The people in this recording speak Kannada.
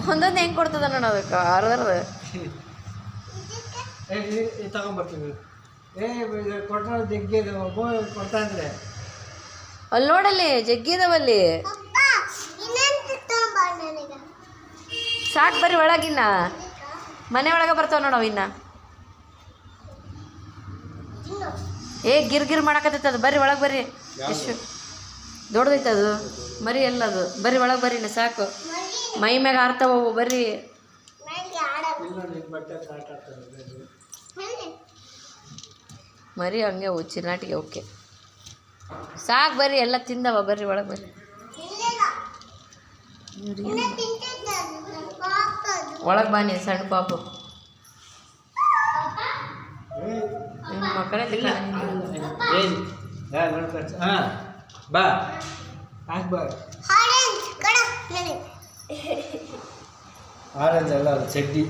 ಒಂದೊಂದು ಹೆಂಗೆ ಕೊಡ್ತದ ನೋಡು ಅದಕ್ಕೆ ಅರ್ಧರ್ದು ತಗೊಂಬರ್ತೀವಿ ಕೊಟ್ಟರೆ ಜಗ್ಗಿ ಕೊಡ್ತಾ ಇದ್ರೆ ಅಲ್ಲಿ ನೋಡಲ್ಲಿ ಜಗ್ಗಿದವಲ್ಲಿ ಸಾಕು ಬರ್ರಿ ಒಳಗಿನ್ನ ಮನೆ ಒಳಗೆ ಬರ್ತಾವ ನೋಡವ ಇನ್ನ ಗಿರ್ ಗಿರ್ ಮಾಡಕತ್ತೈತೆ ಅದು ಬರ್ರಿ ಒಳಗೆ ಬರ್ರಿ ಎಷ್ಟು ದೊಡ್ಡದೈತೆ ಅದು ಮರಿ ಎಲ್ಲದು ಬರ್ರಿ ಒಳಗೆ ಬರ್ರಿ ಇನ್ನು ಸಾಕು ಮೈ ಮ್ಯಾಗ ಆರ್ತಾವ ಬರ್ರಿ ಮರಿ ಹಂಗೆ ಚಿನ್ನಾಟಿಗೆ ಓಕೆ ಸಾಕು ಬರ್ರಿ ಎಲ್ಲ ತಿಂದವ ಬರ್ರಿ ಒಳಗೆ ಬರ್ರಿ ಒಳಗೆ ಬಾನಿ ಸಣ್ಣ ಪಾಪು ನಿಮ್ಮ ಮಕ್ಕಳೇ ಬಾ ಹಾಕ್ ಬಾ ಆರೆಂಜ್ ಅಲ್ಲ ಅದು ಚಡ್ಡಿ